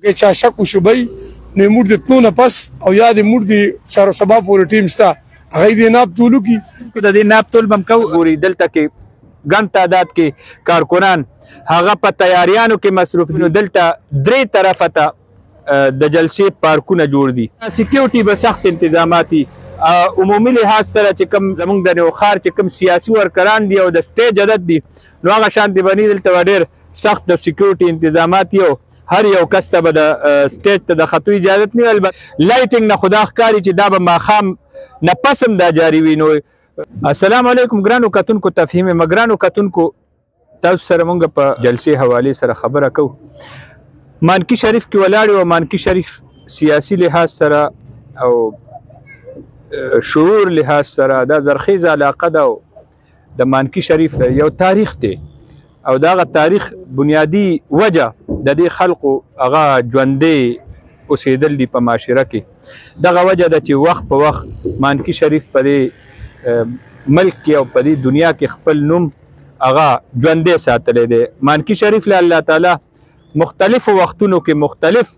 که چا شک وشوبای نو موږ د تلو نه پس او یا د موږ د سره سبا پورې ټیم شته هغه دې ناب تولو کی د دې ناب تول بم کو ګوري دلته کې ګڼ تعداد کې کارکنان هغه په تیاریانو کې مصروف دي. دلته درې طرفه ته د جلسې پارکونه جوړ دي. سکیورټي به سخت انتظامات دي. عمومي لحاظ سره چې کوم زمونږ د نوښار چې کوم سیاسي ورکران دي او د سټیج عدد دي نو هغه شانتې بني دلته ډېر سخت د سکیورټي انتظامات دي او هر یو کس ته به د سټیج ته د ختو اجازت نه وي. البته لایټینګ نه خدا ښکاري چې دا به ماښام نه پس هم دا جاري وي. نو السلام علیکم ګرانو کتونکو. تفهیم ګرانو کتونکو تاسو سره مونږ په جلسې حوالې سره خبره کوو. مانکي شریف کې ولاړ یو مانکي شریف سیاسي لحاظ سره او شعور لحاظ سره دا زرخیزه علاقه ده او د مانکي شریف یو تاریخ دی او دغه تاریخ بنیادی وجه د دې خلقو هغه ژوندی اوسېدل دي په معاشره کې. دغه وجه ده چې وخت په وخت مانکي شریف په دې ملک کې او په دې دنیا کې خپل نوم هغه ژوندی ساتلی دی. مانکي شریف له الله تعالی مختلفو وختونو کې مختلف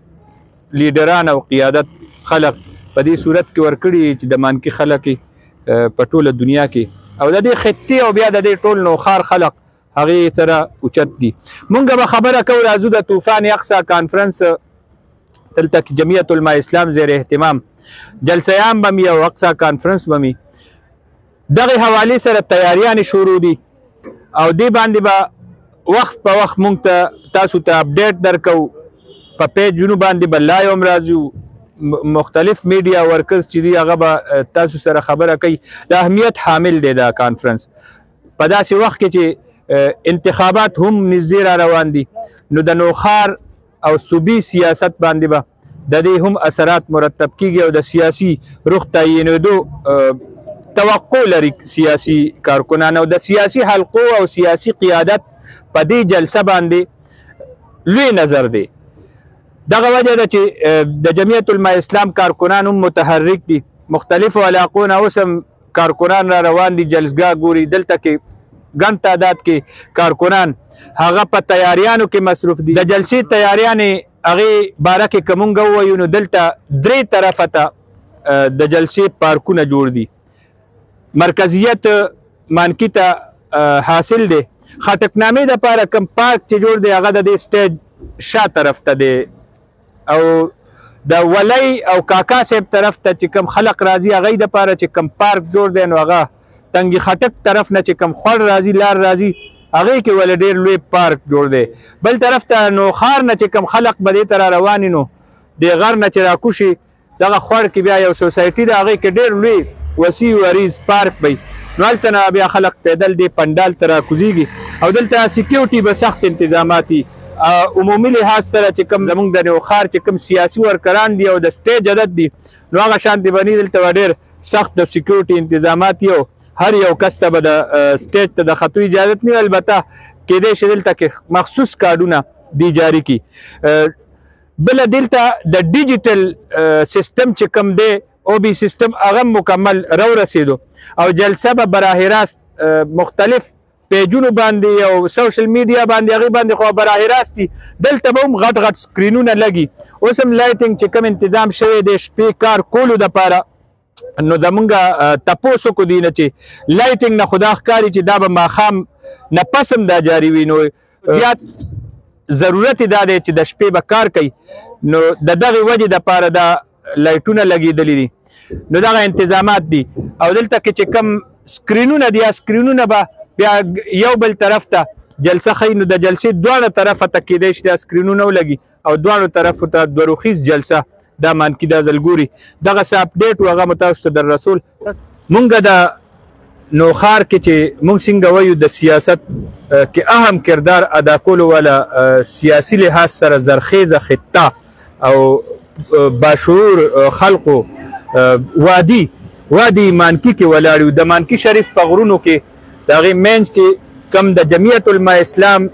لیډران او قیادت خلق په دې صورت کې ورکړي چې د مانکي خلک په ټوله دنیا کې او د دې خطې او بیا د دې ټول نوښار خلق هغې سره اوچت دي. مونږ به خبره کوو راځو د طوفان اقصی کانفرنس دلته کې جمعیت علما اسلام زیر اهتمام جلسه عام به وي او اقصی کانفرنس به وي. دغې حوالې سره تیاریانې شروع دي او دې باندې به وخت په وخت مونږ ته تاسو ته اپډیټ درکوو. په پیجونو باندې به لایو هم راځو. مختلف میډیا ورکرز چې دي هغه به تاسو سره خبره کوي. د اهمیت حامل دی دا کانفرنس په داسې وخت کې چې انتخابات هم نږدې را روان دي نو د نوښار او صوبي سیاست باندې به د دې هم اثرات مرتب کیږي او د سیاسي رخ تعیینېدو توقع لري سیاسي کارکنان او د سیاسي حلقو او سیاسي قیادت په دې جلسه باندې لوی نظر دی. دغه وجه ده چې د جمعیت علما اسلام کارکنان هم متحرک دي. مختلفو علاقو نه اوس هم کارکنان را روان دي. جلسګاه ګوري دلته کې ګڼ تعداد کې کارکنان هغه په تیاریانو کې مصروف دي. د جلسې تیاریانې هغې باره کې که مونږ ووایو نو دلته درې طرفه ته د جلسې پارکونه جوړ دي. مرکزیت مانکي ته حاصل دی. خټکنامې دپاره کوم پارک چې جوړ دی هغه د دې سټیج شا طرف ته دی او د ولی او کاکا صاحب طرف ته چې کوم خلق راځي هغوی دپاره چې کوم پارک جوړ دی نو هغه تنګي خټک طرف نه چې کوم خوړ راځي لار راځي هغې کې ولې ډېر لوی پارک جوړ دی. بل طرف ته نوښار نه چې کوم خلق به دې ته را روان نو د غر نه چې راکوشي دغه خوړ کې بیا یو سوسایټي ده هغې کې ډېر لوی وسیع وریز پارک وی نو هلته نه بیا خلق پیدل دی پنډال ته راکوزیږي او دلته سکیورټي به سخت انتظامات دي. عمومي لحاظ سره چې کوم زمونږ د نوښار چې کوم سیاسي ورکران دي او د سټیج عدد دي نو هغه شانتې بني دلته به ډېر سخت د سکیورټي انتظامات دي او هر یو کس ته به د سټیج ته د ختو اجازت نه وي. البته کیدای شي دلته کې مخصوص کارډونه دي جاري کړي. بله دلته د ډیجیټل سیستم چې کوم دی او بي سیستم هغه مکمل راورسېدو او جلسه به براه راست مختلف پیجونو باندې او سوشل میډیا باندې هغې باندې خو براه راست دي. دلته به هم غټ غټ سکرینونه لګي. اوس هم لایټینګ چې کوم انتظام شوی دی شپې کار کولو دپاره نو زمونږ تپوس وکړو دي نه چې لایټینګ نه خدا ښکاري چې دا به ماښام نه پس هم دا جاري وي. نو زیات ضرورت دا دی چې د شپې به کار کوي نو د دغې وجې دپاره دا لایټونه لګېدلي دي نو دغه انتظامات دي. او دلته کې چې کوم سکرینونه دي سکرینونه به بیا یو بل طرف ته جلسه ښیي نو د جلسې دواړه طرفه ته کیدای شي دا سکرینونه ولګي او دواړو طرفو ته دوه روخیز جلسه دا مانکي دا ځل ګوري. دغسې اپډیټ و هغه مو تاسو ته در رسول. مونږ د نوښار کې چې مونږ څنګه وایو د سیاست کې اهم کردار ادا کولو والا سیاسي لحاظ سره زرخیزه خطه او باشعور خلقو وادي مانکي کې ولاړ یو. د مانکي شریف په غرونو کې د هغې منځ کې کوم د جمعیت علما اسلام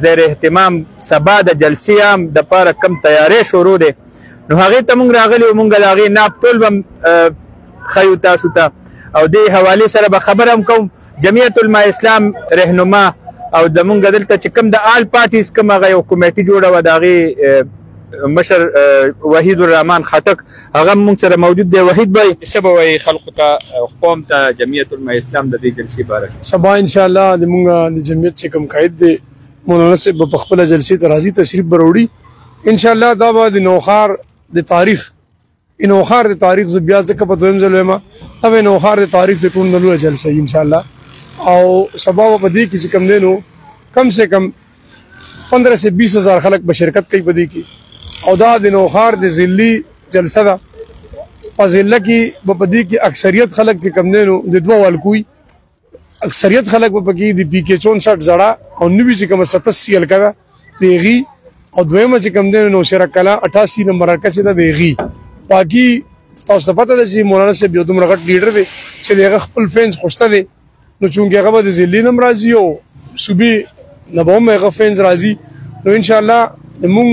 زیر اهتمام سبا د جلسې عام دپاره کوم تیاری شروع دی نو هغې ته مونږ راغلي وو. مونږ د هغې ناب تول به هم ښیو تاسو ته او دې حوالې سره به خبره هم کوم. جمعیت علما اسلام رهنما او زمونږ دلته چې کوم د آل پارټیز کوم هغه یو کمیټي جوړه وه د هغې مشر وحید الرحمن خټک هغه موږ سره موجود دی. وحید بھائی څه به وایي خلکو ته قوم ته جمعیت علماء اسلام د دې جلسې باره سبا ان شاء الله د موږ د جمعیت چې کوم قائد دی مولانا صاحب په خپل جلسې ته راځي تشریف بروړي ان شاء الله. دا به د نوخار د تاریخ د تاریخ ز بیا ځکه په دویم ځل ما دا نوخار د تاریخ د ټول نلو جلسه ان شاء الله. او سبا په دې کې کم دینو کم سے کم 15 سے 20 ہزار خلک به شرکت کوي په دې کې. او دا د نوخار د ذلی جلسه ده په ذله کې په دې کې اکثریت خلک چې کم دینو د دوه والکوي اکثریت خلک په کې د پی کې 64 زړه او 90 چې کوم 87 الکا دیغي او دویمه چې کم دینو نو شرکلا 88 نمبر الکا چې د دیغي. باقي تاسو ته پته ده چې مولانا صاحب یو دومره غټ لیډر دی چې دغه خپل فینس خوشته دي نو چونګه هغه د ذلی نم راځي او صوبې نه به هغه فینس راځي نو ان شاء الله موږ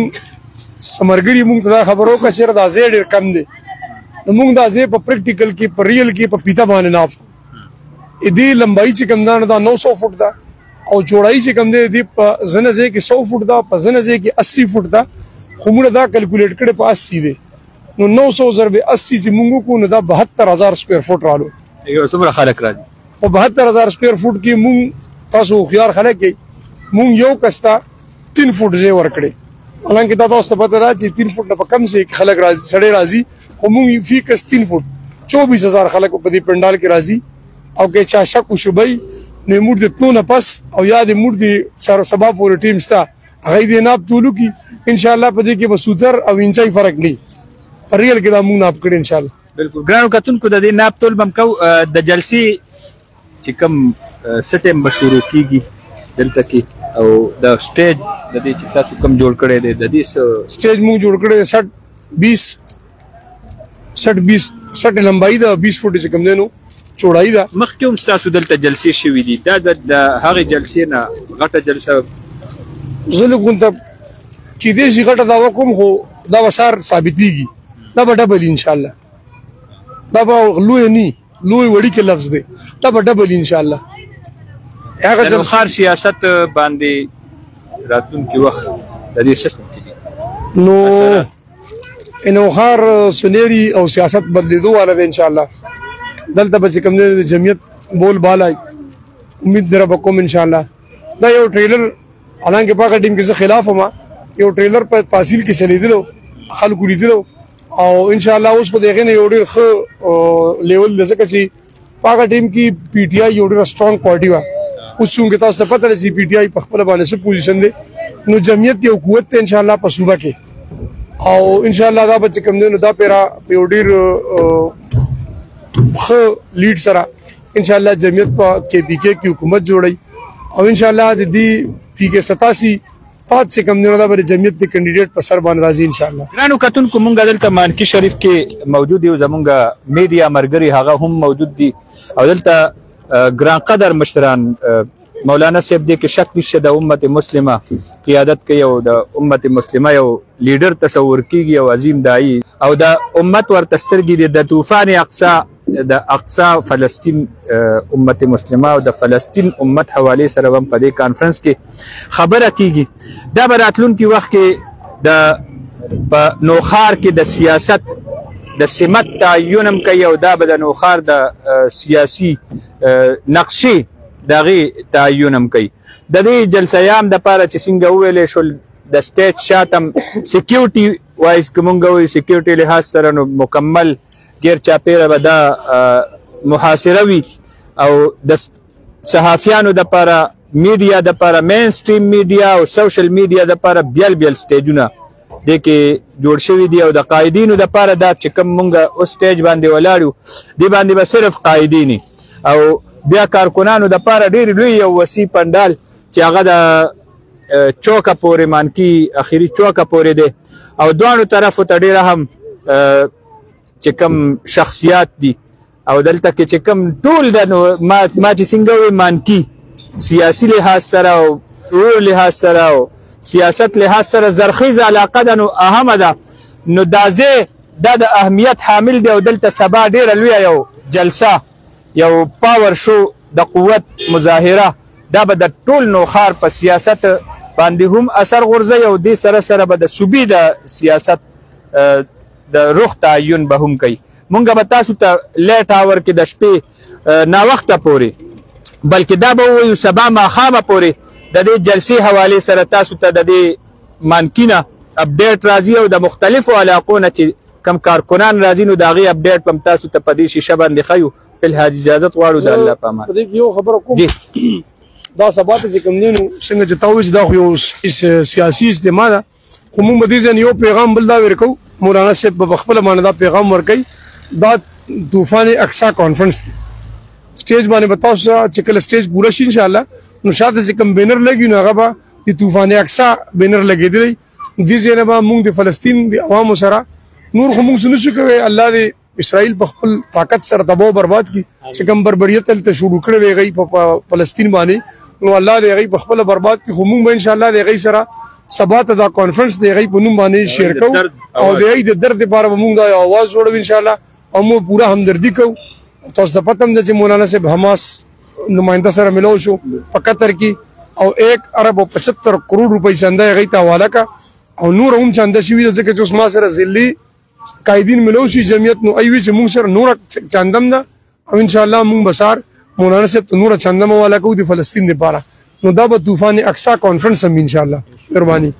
سمرګری موږ ته خبرو کا چیر دا زی ډیر کم دي نو موږ دا زی په پریکټیکل کې په ریل کې په پیتا باندې ناف دې لمبای چې کم دا 900 فټ دا او چوڑائی چې کم دی په زنه زی کې 100 فټ دا په زنه زی کې 80 فټ دا خو موږ دا کیلکولیټ کړي په 80 دی نو 900 ضرب 80 چې موږ کو نو دا 72000 سکوير فټ رالو. یو څومره خلک راځي په 72000 سکوير فټ کې موږ تاسو خيار خلک کې موږ یو کستا 3 فټ زی ور کړی حالانکه دا تاسو ته پته را چې 3 فټ په کم سي خلک راځي سړی راځي خو موږ فی کس 3 فټ 24000 خلک په دې پندال کې راځي او کې چا شک وشوبای نو موږ د تلو نه پس او یاد موږ د سبا پورې ټیم ستا هغه دې ناب تولو کې ان شاء الله په دې کې بسوتر او انچای فرق نه ریل کې دا موږ ناب کړی ان شاء الله. بالکل ګرانو کتونکو د دې ناب تول بم کو د جلسې چې کوم سټیم بشورو کیږي دلته کې او د سټیج د دې چې تاسو کوم جوړ کړی دی د دې سټیج موږ جوړ کړی 60 لمبای دا 20 فټ چې کوم دی نو چوڑائی دا. مخکې هم ستاسو دلته جلسې شوي دي دا د هغې جلسې نه غټه جلسه زه لږ ته کیدای شي غټه دا وکړم خو دا وسار ثابتېږي دا به ډبل ان شاء الله دا به لوی وړي کې لفظ دی دا به ډبل ان شاء الله. هغه نوخار سیاست باندې راتلونکي وخت د دې سیستم نو نوخار سنيري او سیاست بدلیدو والا دی ان شاء الله. دلته به کوم د جمعیت بول بالای امید در بکوم ان شاء الله. دا یو ټریلر حالانکه پاکه ټیم کې خلاف ما یو ټریلر په تحصیل کې چلیدلو خلکو لیدلو او ان شاء الله اوس په دغه نه یو ډیر ښه لیول د ځکه چې پاکه ټیم کې پی ټی آی یو ډیر سترونګ پارټي وا اوس څنګه تاسو ته پته لري پی ټی آی په خپل باندې څه پوزیشن دی نو جمعیت یو قوت ته ان شاء الله په صوبه کې او ان شاء الله دا به کوم دی نو دا پیرا یو ډیر خو لیډ سره ان شاء الله جمعیت په کې پی کې حکومت جوړي او ان شاء الله د دې پی کې 87 پات سے کم نه دا بر جمعیت د کینډیډیټ په سر باندې راځي ان شاء الله. ګرانو کتونکو مونږ دلته مانکی شریف کې موجود یو زمونږ میډیا مرګري هغه هم موجود دي او دلته ګران قدر مشران مولانا صاحب دې کې شک نشته د امت مسلمه قیادت کوي او د امت مسلمه یو لیډر تصور کیږي او عظیم داعی او د امت ورته سترګې د طوفان اقصا د اقصا فلسطین امت مسلمه او د فلسطین امت حواله سره هم په دې کانفرنس کې خبره کیږي. دا براتلونکي وخت کې د نوخار کې د سیاست د سمت تعینم کوي او دا به د نوخار د سیاسي نقشې دغه تعینم کوي. د دې جلسیام د پاره چې څنګه ویلې شول د سټیټ شاتم سکیورټي وایز کومګه وي سکیورټي لحاظ سره نو مکمل غیر چاپیره به دا محاصره وي او د صحافیانو د پاره میډیا د پاره مین سټریم میډیا او سوشل میډیا د پاره بیل سټیجونه د کې جوړ شوی دی او د قائدینو د پاره دا چې کوم مونږه او سټیج باندې ولاړو دی باندې به صرف قائدین او بیا کارکونانو د پاره ډیر لوی یو وسی پندال چې هغه د چوکا پورې مانکی اخیری چوکا پورې دی او دوانو طرفو ته ډیر هم چې کوم شخصیات دي او دلته کې چې کوم ټول د ما چې څنګه وي مانکی سیاسي لحاظ سره او شعور لحاظ سره او سیاست لحاظ سره زرخیز علاقه ده نو اهمه ده نو دا د اهمیت حامل دی او دلته سبا ډیره لوی یو جلسه یو پاور شو د قوت مظاهره دا به د ټول نوخار په سیاست باندې هم اثر غورځي او دې سره سره به د صوبې د سیاست د رخ تعین به هم کوي. مونږ به تاسو ته لیټ اور کې د شپې ناوخته پورې بلکې دا به ووایو سبا ماښامه پورې د دې جلسې حوالې سره تاسو ته د دې مانکینه اپډیټ راځي او د مختلفو علاقو نه چې کم کارکنان راځي نو د هغې اپډیټ به هم تاسو ته په دې شیشه باندې ښیو. فی الحال اجازت غواړو د الله په امان. په دې کې یو خبره کوم دا سبا ته چې کوم دی نو څنګه چې تا وایي چې دا خو یو سیاسي اجتماع ده خو موږ به دې ځای یو پیغام بل دا ورکوو. مولانا صاحب به پخپله باندې دا پیغام ورکوي. دا طوفان اقصی کانفرنس دی سټیج باندې به تاسو چې کله سټیج پوره شي انشاءالله نو شاته چې کوم بینر لګي نو هغه به د طوفان اقصی بینر لګېدلی. دې ځای نه به موږ د فلسطین د عوامو سره نور خو موږ څه نشو کوی. الله دې اسرائیل په خپل طاقت سره تباہ برباد کی چې کوم بربریت هلته شروع کړی وی هغوی په فلسطین باندې نو الله دې هغوی په خپله برباد کی. خو موږ به انشاءالله د هغوی سره سبا ته دا کانفرنس د هغوی په نوم باندې شیر کوو او د هغوی د درد لپاره به موږ دا یو اواز جوړوو انشاءالله او موږ پوره همدردي کوو. تاسو ته پته هم ده چې مولانا صاحب حماس نماینده سره ملو شو په قطر کې او 1 ارب و 75 کروڑ روپۍ چنده هغوی ته حواله کړه او نور هم چنده شوي ده ځکه چې اوس ما سره ذلي قائدین ملو شي جمعیت نو ایوي چې موږ سره نور چندم ده او انشاءالله موږ به سهار مولانا صاحب ته نور چندم حواله کوو د فلسطین دپاره. نو دا به طوفان اقصی کانفرنس هم انشاءالله. مهرباني.